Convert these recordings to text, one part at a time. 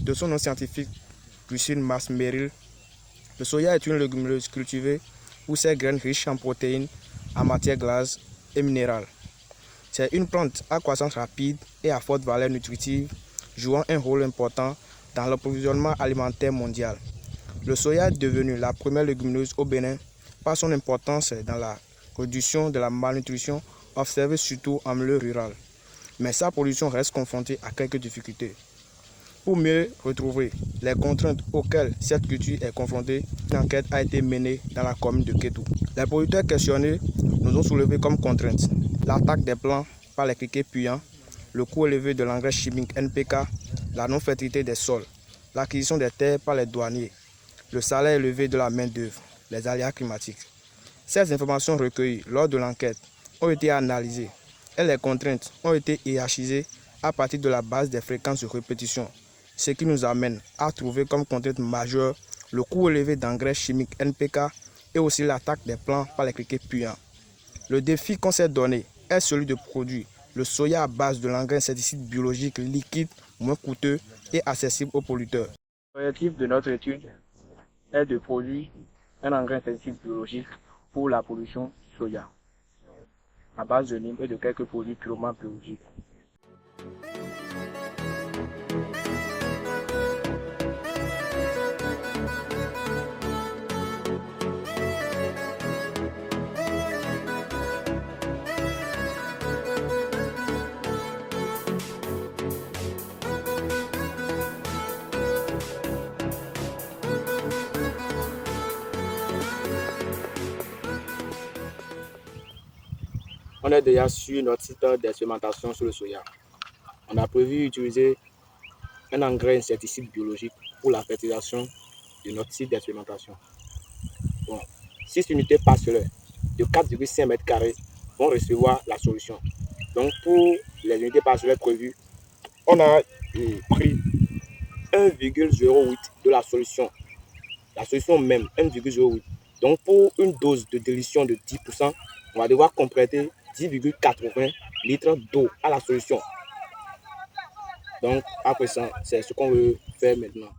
De son nom scientifique, Glucine Mars Merrill, le soya est une légumineuse cultivée pour ses graines riches en protéines, en matières grasses et minérales. C'est une plante à croissance rapide et à forte valeur nutritive, jouant un rôle important dans l'approvisionnement alimentaire mondial. Le soya est devenu la première légumineuse au Bénin par son importance dans la réduction de la malnutrition observée surtout en milieu rural. Mais sa production reste confrontée à quelques difficultés. Pour mieux retrouver les contraintes auxquelles cette culture est confrontée, une enquête a été menée dans la commune de Kétou. Les producteurs questionnés nous ont soulevé comme contraintes l'attaque des plants par les criquets puants, le coût élevé de l'engrais chimique NPK, la non-fertilité des sols, l'acquisition des terres par les douaniers, le salaire élevé de la main-d'œuvre, les aléas climatiques. Ces informations recueillies lors de l'enquête ont été analysées et les contraintes ont été hiérarchisées à partir de la base des fréquences de répétition, ce qui nous amène à trouver comme contrainte majeure le coût élevé d'engrais chimiques NPK et aussi l'attaque des plants par les criquets puants. Le défi qu'on s'est donné est celui de produire le soya à base de l'engrais insecticide biologique liquide, moins coûteux et accessible aux producteurs. L'objectif de notre étude est de produire un engrais insecticide biologique pour la production soya à base de Nîmes et de quelques produits purement biologiques. On est déjà sur notre site d'expérimentation sur le soya. On a prévu utiliser un engrais insecticide biologique pour la fertilisation de notre site d'expérimentation. Bon, 6 unités parcellaires de 4,5 m² vont recevoir la solution. Donc pour les unités parcellaires prévues, on a pris 1,08 de la solution même, 1,08. Donc pour une dose de dilution de 10%, on va devoir compléter 10,80 litres d'eau à la solution. Donc après ça, c'est ce qu'on veut faire maintenant.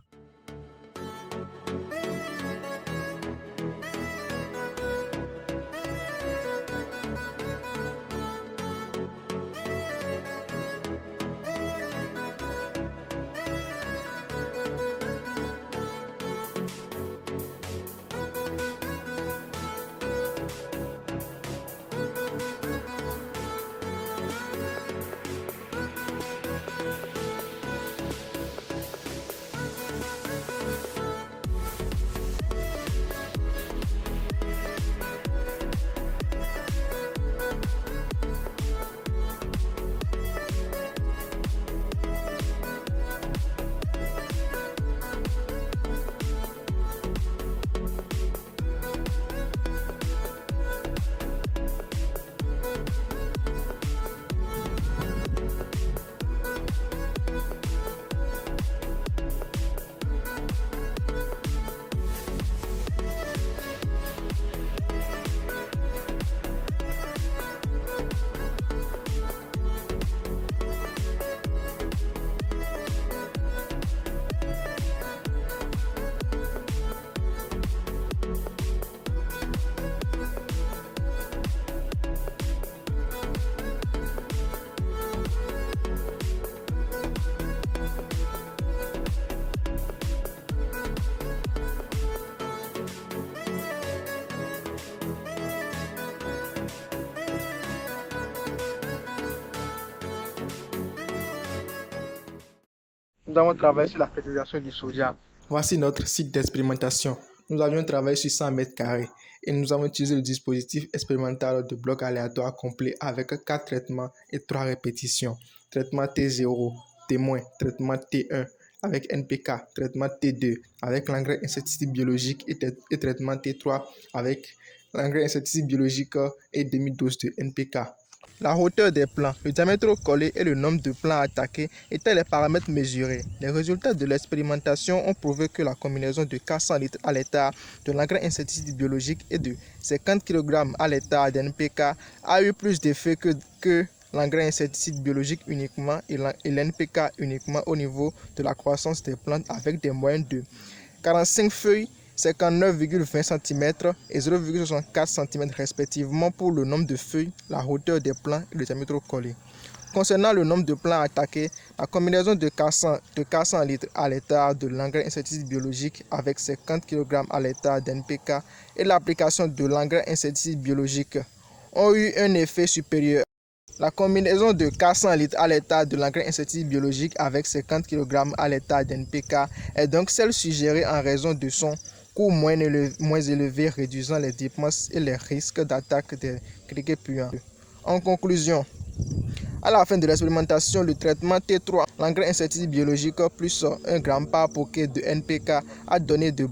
Nous avons travaillé sur la fertilisation du soja. Voici notre site d'expérimentation. Nous avions travaillé sur 100 m² et nous avons utilisé le dispositif expérimental de bloc aléatoire complet avec 4 traitements et 3 répétitions. Traitement T0, T-, traitement T1 avec NPK, traitement T2 avec l'engrais insecticide biologique et traitement T3 avec l'engrais insecticide biologique et demi-dose de NPK. La hauteur des plants, le diamètre collé et le nombre de plants attaqués étaient les paramètres mesurés. Les résultats de l'expérimentation ont prouvé que la combinaison de 400 litres à l'hectare de l'engrais insecticide biologique et de 50 kg à l'hectare d'NPK a eu plus d'effet que l'engrais insecticide biologique uniquement et l'NPK uniquement au niveau de la croissance des plantes avec des moyennes de 45 feuilles, 59,20 cm et 0,64 cm respectivement pour le nombre de feuilles, la hauteur des plants et le diamètre collé. Concernant le nombre de plants attaqués, la combinaison de 400 litres à l'hectare de l'engrais insecticide biologique avec 50 kg à l'hectare d'NPK et l'application de l'engrais insecticide biologique ont eu un effet supérieur. La combinaison de 400 litres à l'hectare de l'engrais insecticide biologique avec 50 kg à l'hectare d'NPK est donc celle suggérée en raison de son coût moins élevé, réduisant les dépenses et les risques d'attaque des criquets puants. En conclusion, à la fin de l'expérimentation, le traitement T3, l'engrais insecticide biologique plus 1 gramme par bouquet de NPK a donné de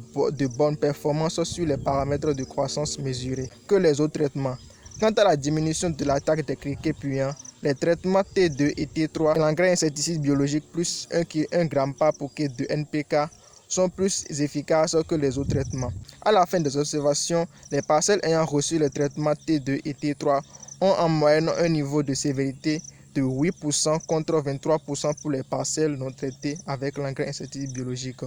bonnes performances sur les paramètres de croissance mesurés que les autres traitements. Quant à la diminution de l'attaque des criquets puants, les traitements T2 et T3, l'engrais insecticide biologique plus 1 gramme par bouquet de NPK sont plus efficaces que les autres traitements. À la fin des observations, les parcelles ayant reçu les traitements T2 et T3 ont en moyenne un niveau de sévérité de 8% contre 23% pour les parcelles non traitées avec l'engrais insecticide biologique.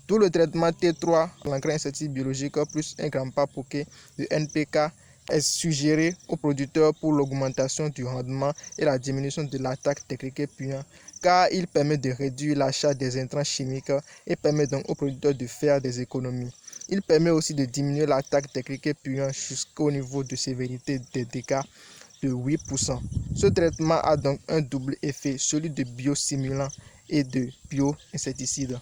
Tout le traitement T3, l'engrais insecticide biologique plus 1 gramme par bouquet de NPK est suggéré aux producteurs pour l'augmentation du rendement et la diminution de l'attaque des criquets puants, car il permet de réduire l'achat des intrants chimiques et permet donc aux producteurs de faire des économies. Il permet aussi de diminuer l'attaque des criquets puants jusqu'au niveau de sévérité des dégâts de 8%. Ce traitement a donc un double effet, celui de biostimulant et de bio-insecticide.